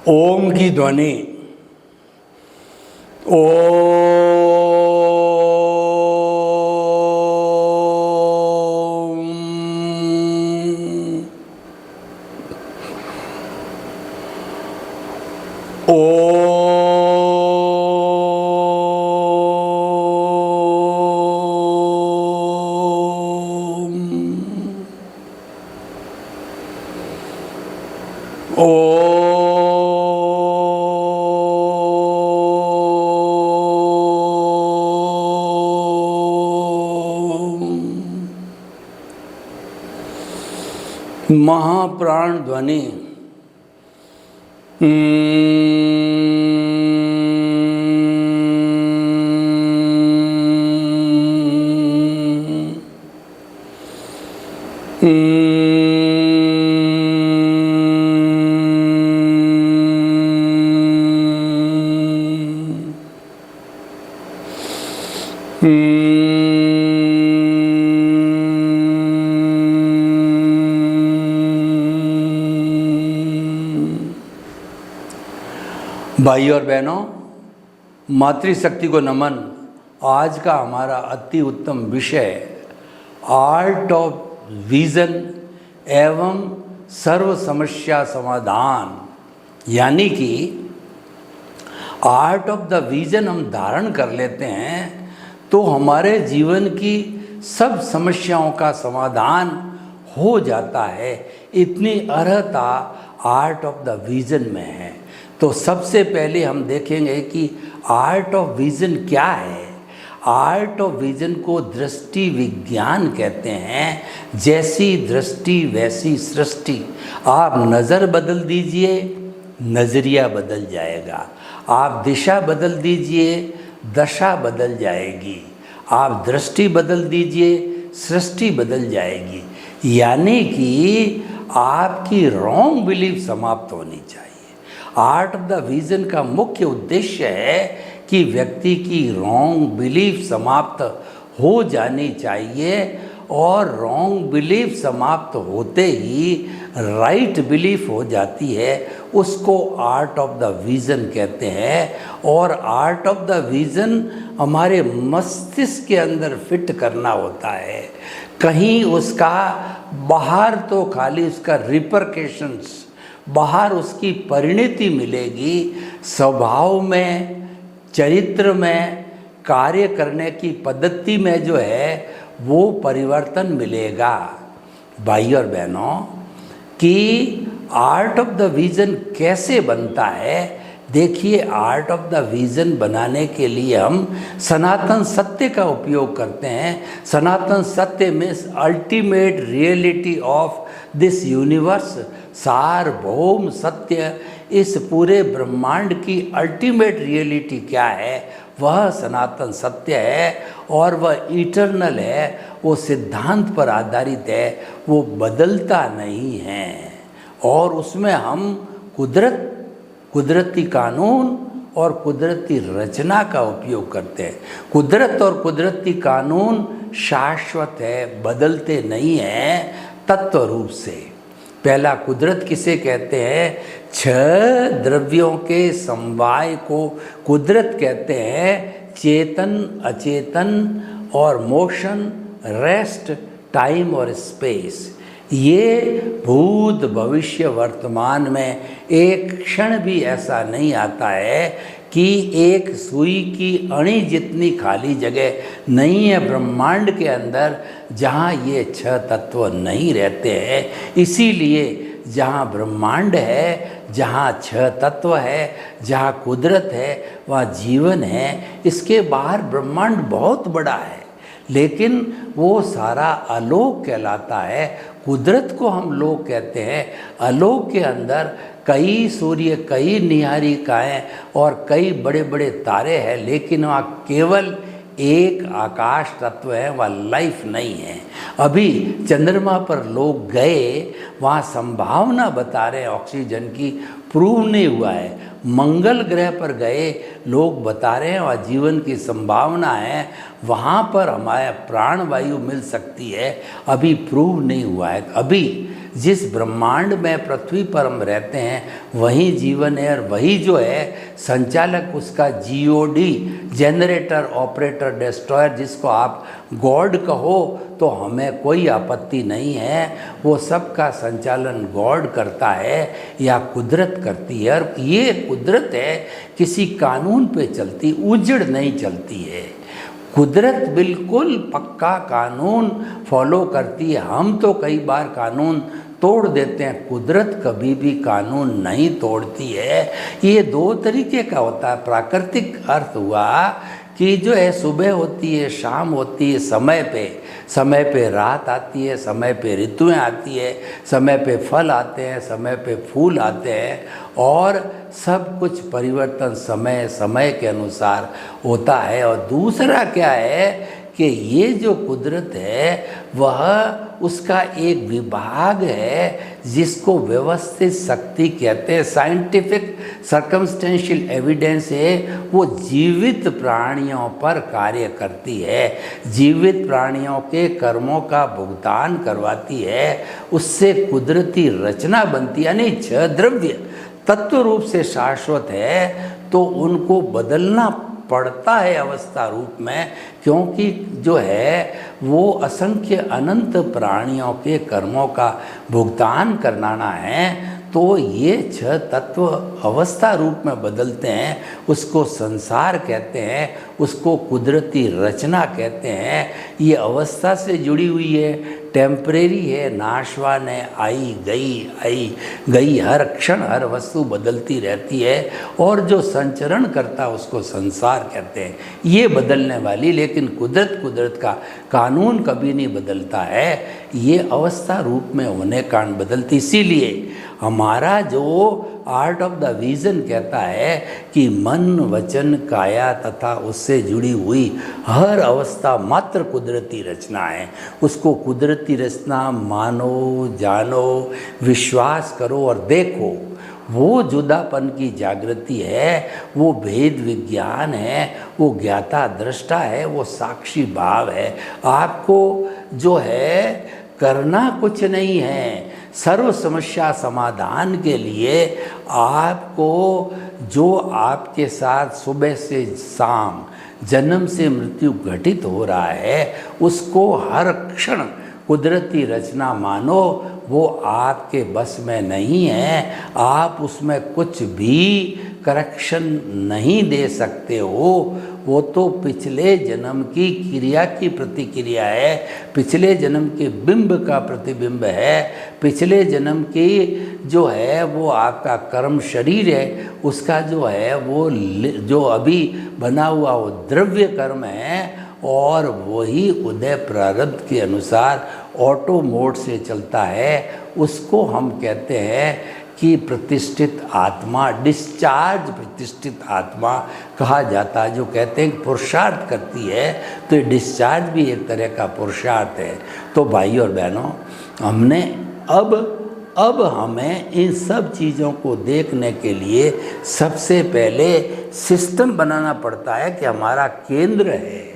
ओम की ध्वनि महाप्राण ध्वनि भाई और बहनों, मातृशक्ति को नमन। आज का हमारा अति उत्तम विषय आर्ट ऑफ विजन एवं सर्व समस्या समाधान, यानी कि आर्ट ऑफ द विजन हम धारण कर लेते हैं तो हमारे जीवन की सब समस्याओं का समाधान हो जाता है। इतनी अर्हता आर्ट ऑफ द विजन में है। तो सबसे पहले हम देखेंगे कि आर्ट ऑफ विजन क्या है। आर्ट ऑफ विजन को दृष्टि विज्ञान कहते हैं। जैसी दृष्टि वैसी सृष्टि। आप नज़र बदल दीजिए, नज़रिया बदल जाएगा। आप दिशा बदल दीजिए, दशा बदल जाएगी। आप दृष्टि बदल दीजिए, सृष्टि बदल जाएगी। यानी कि आपकी रॉन्ग बिलीफ समाप्त होनी चाहिए। आर्ट ऑफ द विजन का मुख्य उद्देश्य है कि व्यक्ति की रॉन्ग बिलीफ समाप्त हो जानी चाहिए और रॉन्ग बिलीफ समाप्त होते ही राइट बिलीफ हो जाती है। उसको आर्ट ऑफ द विजन कहते हैं। और आर्ट ऑफ द विजन हमारे मस्तिष्क के अंदर फिट करना होता है। कहीं उसका बाहर तो खाली उसका रिपरकेशंस, बाहर उसकी परिणति मिलेगी, स्वभाव में, चरित्र में, कार्य करने की पद्धति में जो है वो परिवर्तन मिलेगा। भाई और बहनों, कि आर्ट ऑफ द विजन कैसे बनता है। देखिए, आर्ट ऑफ द विजन बनाने के लिए हम सनातन सत्य का उपयोग करते हैं। सनातन सत्य means ultimate reality of this universe. सार्वभौम सत्य, इस पूरे ब्रह्मांड की अल्टीमेट रियलिटी क्या है, वह सनातन सत्य है और वह इटर्नल है। वो सिद्धांत पर आधारित है, वो बदलता नहीं है। और उसमें हम कुदरती कानून और कुदरती रचना का उपयोग करते हैं। कुदरत और कुदरती कानून शाश्वत है, बदलते नहीं हैं तत्व रूप से। पहला कुदरत किसे कहते हैं? 6 द्रव्यों के समवाय को कुदरत कहते हैं। चेतन, अचेतन और मोशन, रेस्ट, टाइम और स्पेस। ये भूत, भविष्य, वर्तमान में एक क्षण भी ऐसा नहीं आता है कि एक सुई की अणी जितनी खाली जगह नहीं है ब्रह्मांड के अंदर जहाँ ये 6 तत्व नहीं रहते हैं। इसीलिए जहाँ ब्रह्मांड है, जहाँ 6 तत्व है, जहाँ कुदरत है, वहाँ जीवन है। इसके बाहर ब्रह्मांड बहुत बड़ा है, लेकिन वो सारा अलोक कहलाता है। कुदरत को हम लोक कहते हैं। अलोक के अंदर कई सूर्य, कई निहारिकाएँ और कई बड़े बड़े तारे हैं, लेकिन वहाँ केवल एक आकाश तत्व है, वह लाइफ नहीं है। अभी चंद्रमा पर लोग गए, वहाँ संभावना बता रहे हैं ऑक्सीजन की, प्रूव नहीं हुआ है। मंगल ग्रह पर गए, लोग बता रहे हैं वहाँ जीवन की संभावना है, वहाँ पर हमारे प्राणवायु मिल सकती है, अभी प्रूव नहीं हुआ है। अभी जिस ब्रह्मांड में पृथ्वी पर हम रहते हैं वही जीवन है, और वही जो है संचालक उसका जीओडी, जनरेटर ऑपरेटर डिस्ट्रॉयर, जिसको आप गॉड कहो तो हमें कोई आपत्ति नहीं है। वो सब का संचालन गॉड करता है या कुदरत करती है, और ये कुदरत है किसी कानून पे चलती, उजड़ नहीं चलती है। कुदरत बिल्कुल पक्का कानून फॉलो करती है। हम तो कई बार कानून तोड़ देते हैं, कुदरत कभी भी कानून नहीं तोड़ती है। ये दो तरीके का होता है। प्राकृतिक अर्थ हुआ कि जो है सुबह होती है, शाम होती है, समय पे रात आती है, समय पे ऋतुएं आती है, समय पे फल आते हैं, समय पे फूल आते हैं, और सब कुछ परिवर्तन समय समय के अनुसार होता है। और दूसरा क्या है कि ये जो कुदरत है वह उसका एक विभाग है जिसको व्यवस्थित शक्ति कहते हैं। साइंटिफिक सर्कमस्टेंशियल एविडेंस है, वो जीवित प्राणियों पर कार्य करती है, जीवित प्राणियों के कर्मों का भुगतान करवाती है, उससे कुदरती रचना बनती है। यानी छह द्रव्य तत्व रूप से शाश्वत है तो उनको बदलना पड़ता है अवस्था रूप में, क्योंकि जो है वो असंख्य अनंत प्राणियों के कर्मों का भुगतान करना है। तो ये छह तत्व अवस्था रूप में बदलते हैं, उसको संसार कहते हैं, उसको कुदरती रचना कहते हैं। ये अवस्था से जुड़ी हुई है, टेम्परेरी है, नाशवान है, आई गई, हर क्षण हर वस्तु बदलती रहती है, और जो संचरण करता है उसको संसार कहते हैं। ये बदलने वाली, लेकिन कुदरत का कानून कभी नहीं बदलता है, ये अवस्था रूप में होने कारण बदलती। इसीलिए हमारा जो आर्ट ऑफ द विजन कहता है कि मन वचन काया तथा उससे जुड़ी हुई हर अवस्था मात्र कुदरती रचना है। उसको कुदरती रचना मानो, जानो, विश्वास करो और देखो। वो जुदापन की जागृति है, वो भेद विज्ञान है, वो ज्ञाता दृष्टा है, वो साक्षी भाव है। आपको जो है करना कुछ नहीं है। सर्व समस्या समाधान के लिए आपको जो आपके साथ सुबह से शाम, जन्म से मृत्यु घटित हो रहा है, उसको हर क्षण कुदरती रचना मानो। वो आपके बस में नहीं है, आप उसमें कुछ भी करेक्शन नहीं दे सकते हो। वो तो पिछले जन्म की क्रिया की प्रतिक्रिया है, पिछले जन्म के बिंब का प्रतिबिंब है, पिछले जन्म की जो है वो आपका कर्म शरीर है, उसका जो है वो जो अभी बना हुआ वो द्रव्य कर्म है, और वही उदय प्रारब्ध के अनुसार ऑटो मोड से चलता है। उसको हम कहते हैं कि प्रतिष्ठित आत्मा, डिस्चार्ज प्रतिष्ठित आत्मा कहा जाता है। जो कहते हैं कि पुरुषार्थ करती है, तो ये डिस्चार्ज भी एक तरह का पुरुषार्थ है। तो भाई और बहनों, हमने अब हमें इन सब चीज़ों को देखने के लिए सबसे पहले सिस्टम बनाना पड़ता है कि हमारा केंद्र है।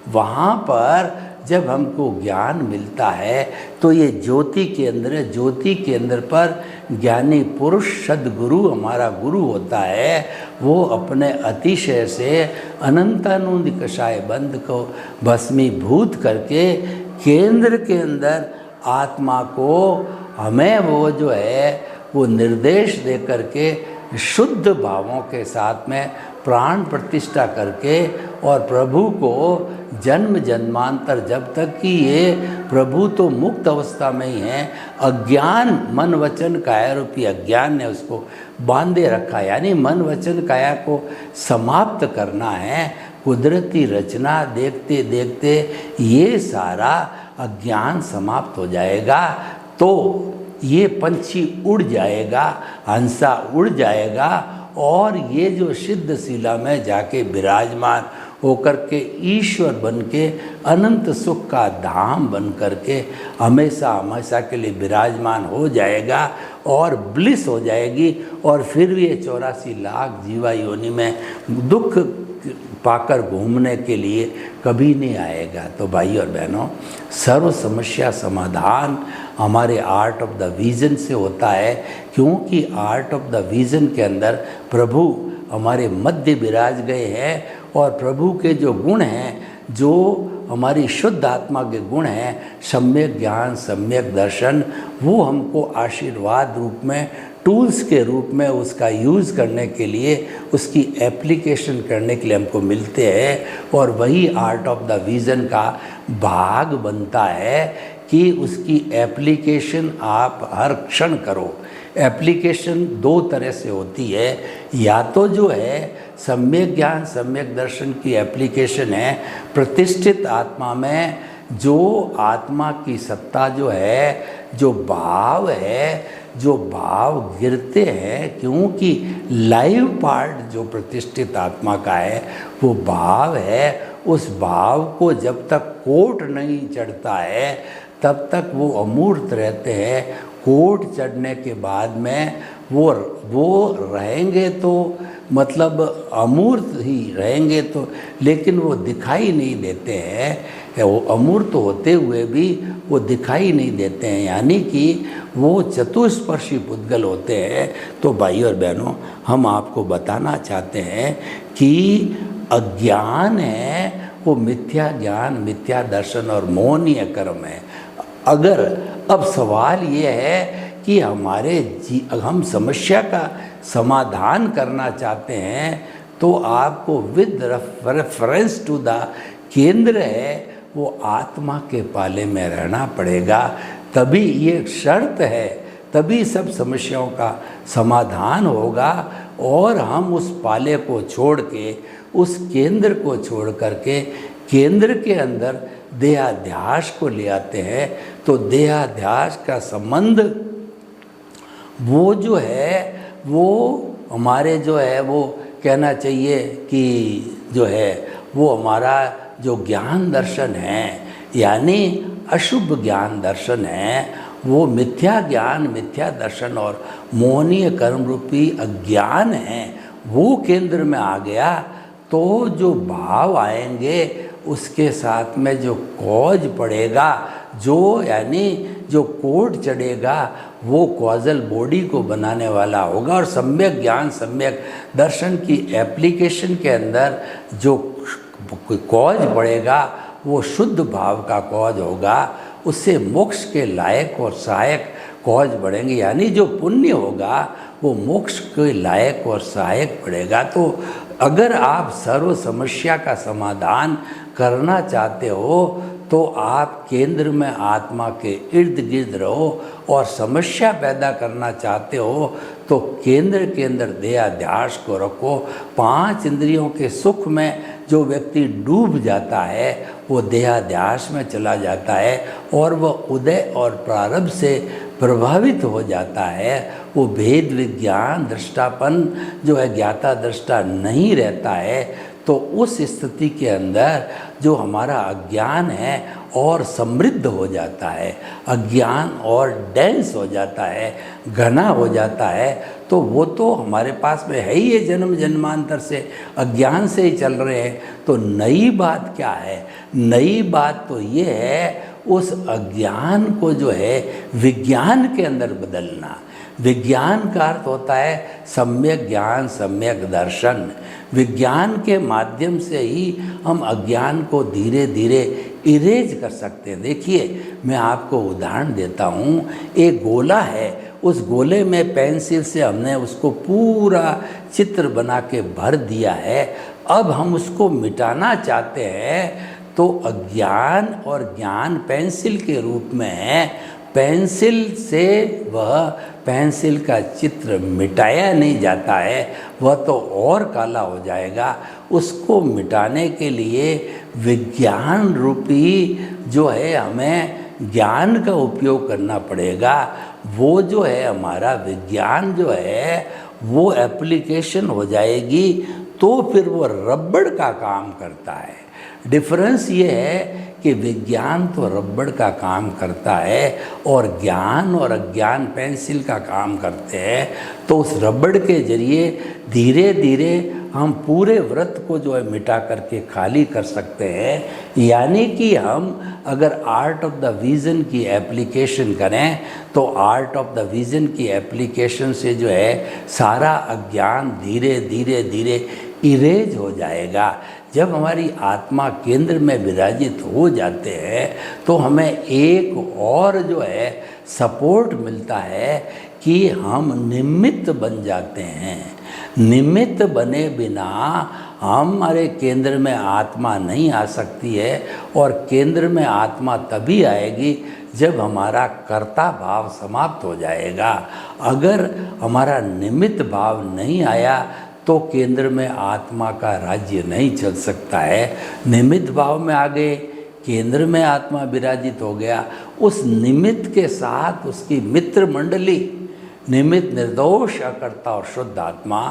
वहाँ पर जब हमको ज्ञान मिलता है तो ये ज्योति केंद्र है, ज्योति केंद्र पर ज्ञानी पुरुष सद्गुरु हमारा गुरु होता है। वो अपने अतिशय से अनंतानंद कषाय बंध को भस्मीभूत करके केंद्र के अंदर आत्मा को हमें वो जो है वो निर्देश दे करके शुद्ध भावों के साथ में प्राण प्रतिष्ठा करके, और प्रभु को जन्म जन्मांतर, जब तक कि ये प्रभु तो मुक्त अवस्था में ही हैं, अज्ञान मन वचन काया रूपी अज्ञान ने उसको बांधे रखा। यानी मन वचन काया को समाप्त करना है। कुदरती रचना देखते देखते ये सारा अज्ञान समाप्त हो जाएगा, तो ये पंछी उड़ जाएगा, हंसा उड़ जाएगा, और ये जो सिद्ध शिला में जाके विराजमान होकर के ईश्वर बन के अनंत सुख का धाम बन करके हमेशा हमेशा के लिए विराजमान हो जाएगा, और ब्लिस हो जाएगी। और फिर भी ये 84 लाख जीवा योनि में दुख पाकर घूमने के लिए कभी नहीं आएगा। तो भाई और बहनों, सर्व समस्या समाधान हमारे आर्ट ऑफ द विजन से होता है, क्योंकि आर्ट ऑफ द विजन के अंदर प्रभु हमारे मध्य विराज गए हैं और प्रभु के जो गुण हैं, जो हमारी शुद्ध आत्मा के गुण हैं, सम्यक ज्ञान सम्यक दर्शन, वो हमको आशीर्वाद रूप में, टूल्स के रूप में उसका यूज़ करने के लिए, उसकी एप्लीकेशन करने के लिए हमको मिलते हैं। और वही आर्ट ऑफ द विजन का भाग बनता है कि उसकी एप्लीकेशन आप हर क्षण करो। एप्लीकेशन दो तरह से होती है, या तो जो है सम्यक ज्ञान सम्यक दर्शन की एप्लीकेशन है प्रतिष्ठित आत्मा में, जो आत्मा की सत्ता जो है, जो भाव है, जो भाव गिरते हैं, क्योंकि लाइव पार्ट जो प्रतिष्ठित आत्मा का है वो भाव है। उस भाव को जब तक कोट नहीं चढ़ता है तब तक वो अमूर्त रहते हैं। कोट चढ़ने के बाद में वो रहेंगे तो मतलब अमूर्त ही रहेंगे, तो लेकिन वो दिखाई नहीं देते हैं। वो अमूर्त होते हुए भी वो दिखाई नहीं देते हैं, यानी कि वो चतुष्पर्शी पुद्गल होते हैं। तो भाई और बहनों, हम आपको बताना चाहते हैं कि अज्ञान है वो मिथ्या ज्ञान, मिथ्या दर्शन और मोहनीय कर्म है। अगर अब सवाल ये है कि हम समस्या का समाधान करना चाहते हैं, तो आपको विद रेफरेंस टू द केंद्र है वो आत्मा के पाले में रहना पड़ेगा। तभी ये शर्त है, तभी सब समस्याओं का समाधान होगा। और हम उस पाले को छोड़ के, उस केंद्र को छोड़ करके केंद्र के अंदर देहाध्यास को ले आते हैं। तो देहाध्यास का संबंध वो जो है वो हमारे जो है वो कहना चाहिए कि जो है वो हमारा जो ज्ञान दर्शन है, यानी अशुभ ज्ञान दर्शन है, वो मिथ्या ज्ञान मिथ्या दर्शन और मोहनीय कर्म रूपी अज्ञान है, वो केंद्र में आ गया। तो जो भाव आएंगे उसके साथ में जो कॉज पड़ेगा, जो यानी जो कोड चढ़ेगा, वो कॉजल बॉडी को बनाने वाला होगा। और सम्यक ज्ञान सम्यक दर्शन की एप्लीकेशन के अंदर जो कॉज पड़ेगा वो शुद्ध भाव का कॉज होगा। उससे मोक्ष के लायक और सहायक कॉज बढ़ेंगे, यानी जो पुण्य होगा वो मोक्ष के लायक और सहायक बढ़ेगा। तो अगर आप सर्व समस्या का समाधान करना चाहते हो तो आप केंद्र में आत्मा के इर्द गिर्द रहो, और समस्या पैदा करना चाहते हो तो केंद्र के अंदर देहाध्यास को रखो। 5 इंद्रियों के सुख में जो व्यक्ति डूब जाता है वो देहाध्यास में चला जाता है, और वह उदय और प्रारब्ध से प्रभावित हो जाता है। वो भेद विज्ञान दृष्टापन जो है ज्ञाता दृष्टा नहीं रहता है। तो उस स्थिति के अंदर जो हमारा अज्ञान है और समृद्ध हो जाता है, अज्ञान और डेंस हो जाता है, घना हो जाता है। तो वो तो हमारे पास में है ही, ये जन्म जन्मांतर से अज्ञान से ही चल रहे हैं। तो नई बात क्या है? नई बात तो ये है उस अज्ञान को जो है विज्ञान के अंदर बदलना। विज्ञान का अर्थ होता है सम्यक ज्ञान सम्यक दर्शन। विज्ञान के माध्यम से ही हम अज्ञान को धीरे धीरे इरेज कर सकते हैं। देखिए, मैं आपको उदाहरण देता हूँ। एक गोला है, उस गोले में पेंसिल से हमने उसको पूरा चित्र बना के भर दिया है। अब हम उसको मिटाना चाहते हैं, तो अज्ञान और ज्ञान पेंसिल के रूप में है। पेंसिल से वह पेंसिल का चित्र मिटाया नहीं जाता है, वह तो और काला हो जाएगा। उसको मिटाने के लिए विज्ञान रूपी जो है हमें ज्ञान का उपयोग करना पड़ेगा। वो जो है हमारा विज्ञान जो है वो एप्लीकेशन हो जाएगी, तो फिर वो रबड़ का काम करता है। डिफरेंस ये है कि विज्ञान तो रबड़ का काम करता है और ज्ञान और अज्ञान पेंसिल का काम करते हैं। तो उस रबड़ के जरिए धीरे धीरे हम पूरे व्रत को जो है मिटा करके खाली कर सकते हैं। यानी कि हम अगर आर्ट ऑफ द विज़न की एप्लीकेशन करें तो आर्ट ऑफ द विज़न की एप्लीकेशन से जो है सारा अज्ञान धीरे धीरे धीरे इरेज हो जाएगा। जब हमारी आत्मा केंद्र में विराजित हो जाते हैं तो हमें एक और जो है सपोर्ट मिलता है कि हम निमित्त बन जाते हैं। निमित्त बने बिना हमारे केंद्र में आत्मा नहीं आ सकती है, और केंद्र में आत्मा तभी आएगी जब हमारा कर्ता भाव समाप्त हो जाएगा। अगर हमारा निमित्त भाव नहीं आया तो केंद्र में आत्मा का राज्य नहीं चल सकता है। निमित्त भाव में आ गए, केंद्र में आत्मा विराजित हो गया, उस निमित्त के साथ उसकी मित्र मंडली, निमित्त निर्दोष अकर्ता और शुद्ध आत्मा।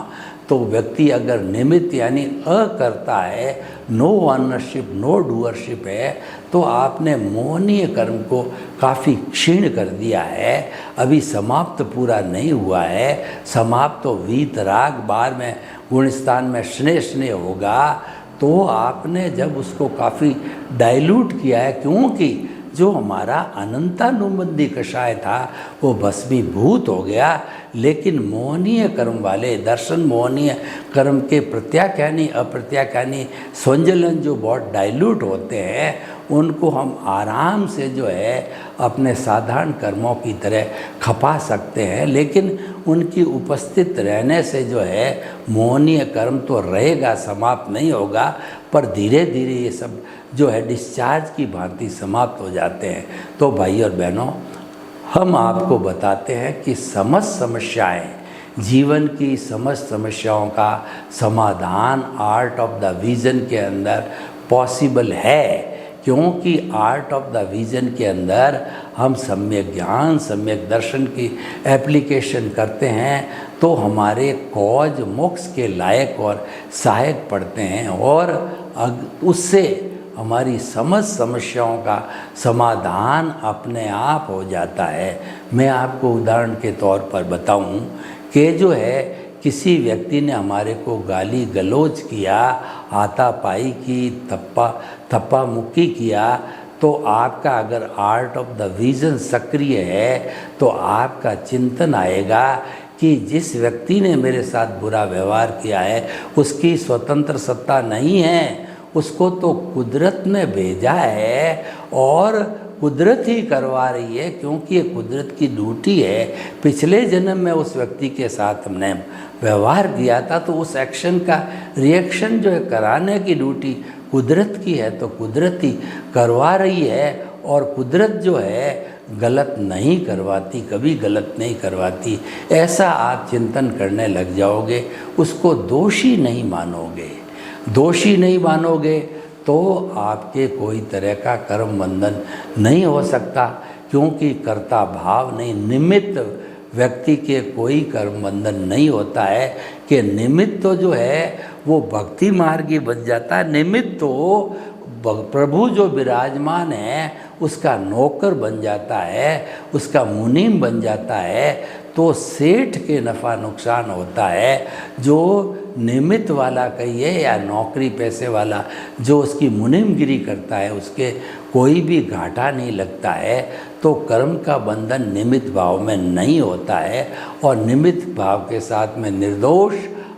तो व्यक्ति अगर निमित्त यानी अकर्ता है, नो ऑनरशिप नो डूअरशिप है, तो आपने मोहनीय कर्म को काफ़ी क्षीण कर दिया है। अभी समाप्त पूरा नहीं हुआ है। समाप्त तो वीतराग बार में गुणस्थान में स्नेह स्नेह होगा। तो आपने जब उसको काफ़ी डाइल्यूट किया है, क्योंकि जो हमारा अनंतानुबंधी कषाय था वो भस्मीभूत हो गया। लेकिन मोहनीय कर्म वाले दर्शन मोहनीय कर्म के प्रत्याख्यानी अप्रत्याख्यानी स्वंजलन जो बहुत डाइल्यूट होते हैं, उनको हम आराम से जो है अपने साधारण कर्मों की तरह खपा सकते हैं। लेकिन उनकी उपस्थित रहने से जो है मोहनीय कर्म तो रहेगा, समाप्त नहीं होगा, पर धीरे धीरे ये सब जो है डिस्चार्ज की भांति समाप्त हो जाते हैं। तो भाई और बहनों, हम आपको बताते हैं कि समस्त समस्याएं, जीवन की समस्त समस्याओं का समाधान आर्ट ऑफ द विज़न के अंदर पॉसिबल है। क्योंकि आर्ट ऑफ द विज़न के अंदर हम सम्यक ज्ञान सम्यक दर्शन की एप्लीकेशन करते हैं तो हमारे कॉज मोक्ष के लायक और सहायक पड़ते हैं, और उससे हमारी समस्त समस्याओं का समाधान अपने आप हो जाता है। मैं आपको उदाहरण के तौर पर बताऊं कि जो है किसी व्यक्ति ने हमारे को गाली गलौज किया, हाथापाई की, थप्पा मुक्की किया, तो आपका अगर आर्ट ऑफ द विज़न सक्रिय है तो आपका चिंतन आएगा कि जिस व्यक्ति ने मेरे साथ बुरा व्यवहार किया है उसकी स्वतंत्र सत्ता नहीं है, उसको तो कुदरत ने भेजा है और कुदरत ही करवा रही है, क्योंकि ये कुदरत की ड्यूटी है। पिछले जन्म में उस व्यक्ति के साथ हमने व्यवहार किया था तो उस एक्शन का रिएक्शन जो है कराने की ड्यूटी कुदरत की है, तो कुदरत ही करवा रही है। और कुदरत जो है गलत नहीं करवाती, कभी गलत नहीं करवाती। ऐसा आप चिंतन करने लग जाओगे, उसको दोषी नहीं मानोगे। दोषी नहीं मानोगे तो आपके कोई तरह का कर्म बंधन नहीं हो सकता, क्योंकि कर्ता भाव नहीं, निमित्त व्यक्ति के कोई कर्म बंधन नहीं होता है। कि निमित्त तो जो है वो भक्ति मार्गी बन जाता है। निमित्त तो प्रभु जो विराजमान है उसका नौकर बन जाता है, उसका मुनीम बन जाता है। तो सेठ के नफ़ा नुकसान होता है, जो निमित्त वाला कहिए या नौकरी पैसे वाला जो उसकी मुनीमगिरी करता है उसके कोई भी घाटा नहीं लगता है। तो कर्म का बंधन निमित्त भाव में नहीं होता है, और निमित्त भाव के साथ में निर्दोष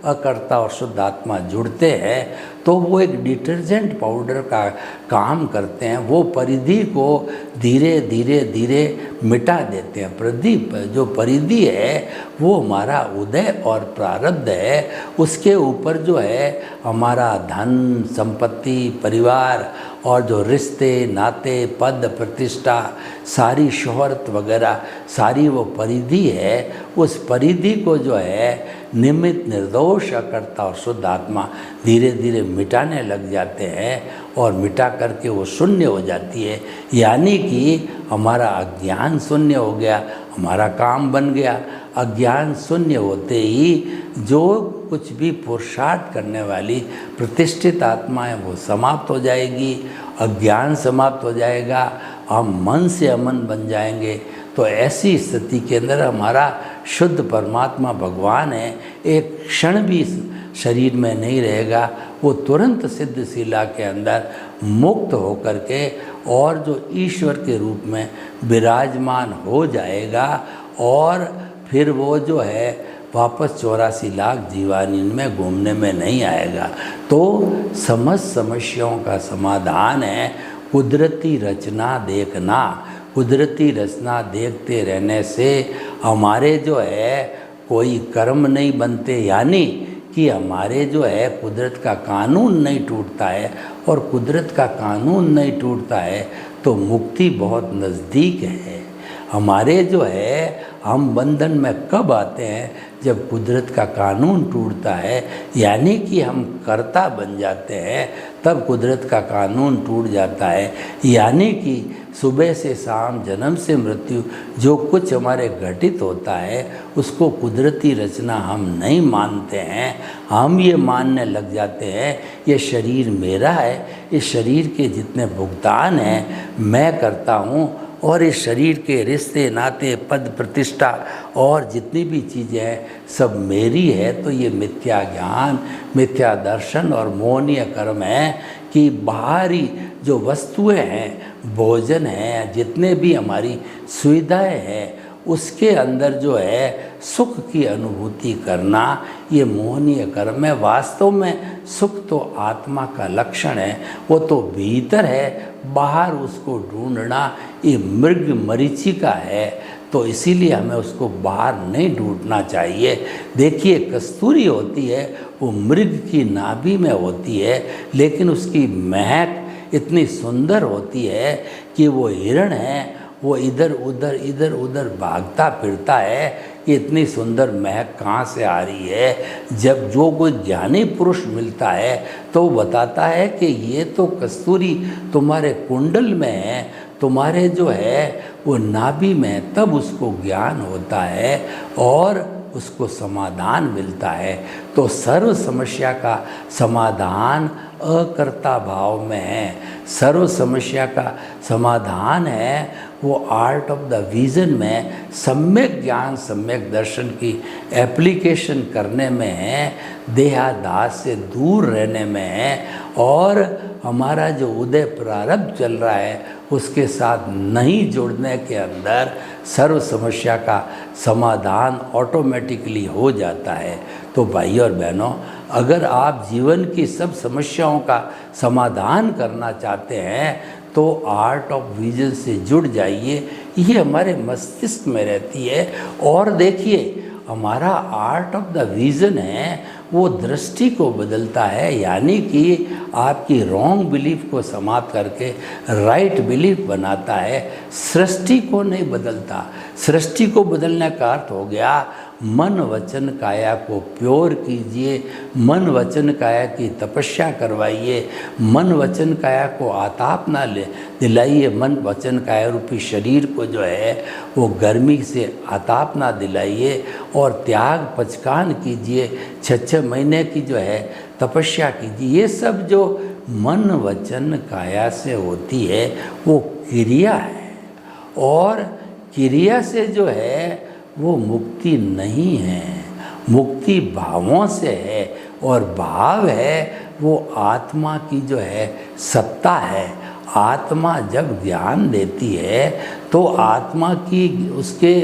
अकर्ता और शुद्ध आत्मा जुड़ते हैं तो वो एक डिटर्जेंट पाउडर का काम करते हैं। वो परिधि को धीरे धीरे धीरे मिटा देते हैं। प्रदीप जो परिधि है वो हमारा उदय और प्रारब्ध है, उसके ऊपर जो है हमारा धन संपत्ति परिवार और जो रिश्ते नाते पद प्रतिष्ठा सारी शोहरत वगैरह सारी वो परिधि है। उस परिधि को जो है निमित्त निर्दोष अकर्ता और शुद्ध आत्मा धीरे धीरे मिटाने लग जाते हैं, और मिटा करके वो शून्य हो जाती है। यानी कि हमारा अज्ञान शून्य हो गया, हमारा काम बन गया। अज्ञान शून्य होते ही जो कुछ भी पुरुषार्थ करने वाली प्रतिष्ठित आत्मा है वो समाप्त हो जाएगी, अज्ञान समाप्त हो जाएगा, हम मन से अमन बन जाएंगे। तो ऐसी स्थिति के अंदर हमारा शुद्ध परमात्मा भगवान है, एक क्षण भी शरीर में नहीं रहेगा, वो तुरंत सिद्धशिला के अंदर मुक्त होकर के और जो ईश्वर के रूप में विराजमान हो जाएगा और फिर वो जो है वापस 84 लाख जीवानी में घूमने में नहीं आएगा। तो समस्त समस्याओं का समाधान है कुदरती रचना देखना। कुदरती रचना देखते रहने से हमारे जो है कोई कर्म नहीं बनते, यानी कि हमारे जो है कुदरत का कानून नहीं टूटता है, और कुदरत का कानून नहीं टूटता है तो मुक्ति बहुत नज़दीक है। हमारे जो है हम बंधन में कब आते हैं, जब कुदरत का कानून टूटता है, यानी कि हम कर्ता बन जाते हैं, तब कुदरत का कानून टूट जाता है। यानी कि सुबह से शाम, जन्म से मृत्यु, जो कुछ हमारे घटित होता है उसको कुदरती रचना हम नहीं मानते हैं। हम ये मानने लग जाते हैं ये शरीर मेरा है, इस शरीर के जितने भुगतान हैं मैं करता हूँ, और इस शरीर के रिश्ते नाते पद प्रतिष्ठा और जितनी भी चीज़ें हैं सब मेरी है। तो ये मिथ्या ज्ञान, मिथ्या दर्शन और मोहनीय कर्म है कि बाहरी जो वस्तुएं हैं, भोजन है, जितने भी हमारी सुविधाएं हैं, उसके अंदर जो है सुख की अनुभूति करना, ये मोहनीय कर्म है। वास्तव में सुख तो आत्मा का लक्षण है, वो तो भीतर है, बाहर उसको ढूंढना ये मृग मरीचिका है। तो इसीलिए हमें उसको बाहर नहीं ढूंढना चाहिए। देखिए कस्तूरी होती है वो मृग की नाभि में होती है, लेकिन उसकी महक इतनी सुंदर होती है कि वो हिरण है, वो इधर उधर भागता फिरता है कि इतनी सुंदर महक कहाँ से आ रही है। जब जो कोई ज्ञानी पुरुष मिलता है तो वो बताता है कि ये तो कस्तूरी तुम्हारे कुंडल में है, तुम्हारे जो है वो नाभि में, तब उसको ज्ञान होता है और उसको समाधान मिलता है। तो सर्व समस्या का समाधान अकर्ता भाव में है। सर्व समस्या का समाधान है वो आर्ट ऑफ द विजन में, सम्यक ज्ञान सम्यक दर्शन की एप्लीकेशन करने में है, देहादास से दूर रहने में है, और हमारा जो उदय प्रारब्ध चल रहा है उसके साथ नहीं जुड़ने के अंदर सर्व समस्या का समाधान ऑटोमेटिकली हो जाता है। तो भाई और बहनों, अगर आप जीवन की सब समस्याओं का समाधान करना चाहते हैं तो आर्ट ऑफ विजन से जुड़ जाइए। ये हमारे मस्तिष्क में रहती है। और देखिए हमारा आर्ट ऑफ द विजन है वो दृष्टि को बदलता है, यानी कि आपकी रॉन्ग बिलीफ को समाप्त करके राइट बिलीफ बनाता है। सृष्टि को नहीं बदलता। सृष्टि को बदलने का अर्थ हो गया मन वचन काया को प्योर कीजिए, मन वचन काया की तपस्या करवाइए, मन वचन काया को आताप ना दिलाइए, मन वचन काया रूपी शरीर को जो है वो गर्मी से आताप ना दिलाइए, और त्याग पचकान कीजिए, 6 महीने की जो है तपस्या कीजिए। ये सब जो मन वचन काया से होती है वो क्रिया है, और क्रिया से जो है वो मुक्ति नहीं है, मुक्ति भावों से है, और भाव है वो आत्मा की जो है सत्ता है। आत्मा जब ज्ञान देती है तो आत्मा की उसके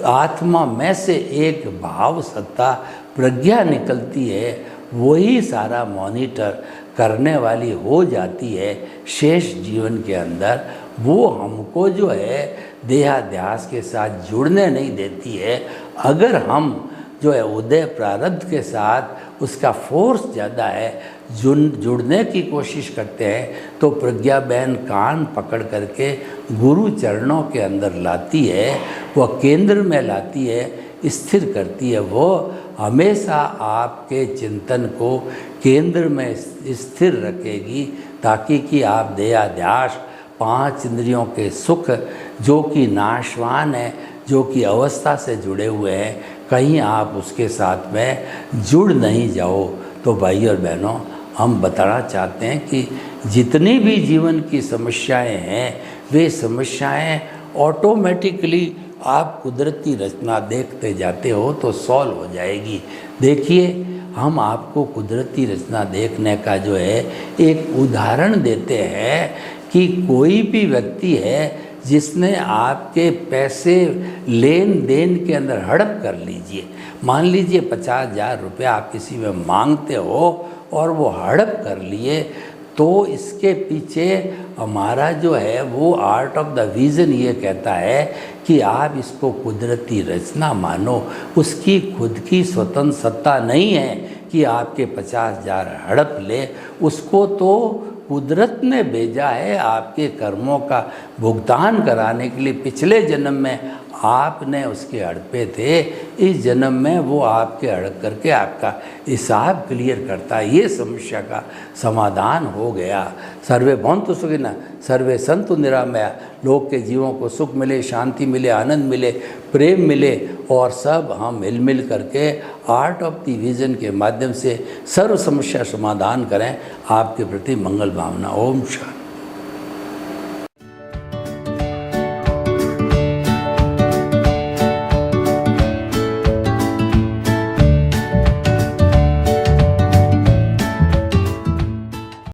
आत्मा में से एक भाव सत्ता प्रज्ञा निकलती है, वही सारा मॉनिटर करने वाली हो जाती है शेष जीवन के अंदर। वो हमको जो है देहाध्यास के साथ जुड़ने नहीं देती है। अगर हम जो है उदय प्रारब्ध के साथ उसका फोर्स ज़्यादा है, जुड़ने की कोशिश करते हैं तो प्रज्ञा बहन कान पकड़ करके गुरु चरणों के अंदर लाती है, वह केंद्र में लाती है, स्थिर करती है। वो हमेशा आपके चिंतन को केंद्र में स्थिर रखेगी, ताकि कि आप देहाध्यास 5 इंद्रियों के सुख जो कि नाशवान है, जो कि अवस्था से जुड़े हुए हैं, कहीं आप उसके साथ में जुड़ नहीं जाओ। तो भाई और बहनों, हम बताना चाहते हैं कि जितनी भी जीवन की समस्याएं हैं वे समस्याएं ऑटोमेटिकली आप कुदरती रचना देखते जाते हो तो सॉल्व हो जाएगी। देखिए हम आपको कुदरती रचना देखने का जो है एक उदाहरण देते हैं कि कोई भी व्यक्ति है जिसने आपके पैसे लेन देन के अंदर हड़प कर लीजिए, मान लीजिए 50,000 रुपये आप किसी में मांगते हो और वो हड़प कर लिए, तो इसके पीछे हमारा जो है वो आर्ट ऑफ द विजन ये कहता है कि आप इसको कुदरती रचना मानो। उसकी खुद की स्वतंत्र सत्ता नहीं है कि आपके 50,000 हड़प ले, उसको तो कुदरत ने भेजा है आपके कर्मों का भुगतान कराने के लिए। पिछले जन्म में आपने उसके हड़पे थे, इस जन्म में वो आपके हड़प करके आपका हिसाब क्लियर करता है। ये समस्या का समाधान हो गया। सर्वे भवन्तु सुखिनः, सर्वे सन्तु निरामया। लोग के जीवों को सुख मिले, शांति मिले, आनंद मिले, प्रेम मिले और सब हम मिल मिल करके आर्ट ऑफ द विजन के माध्यम से सर्व समस्या समाधान करें। आपके प्रति मंगल भावना। ओम शांति।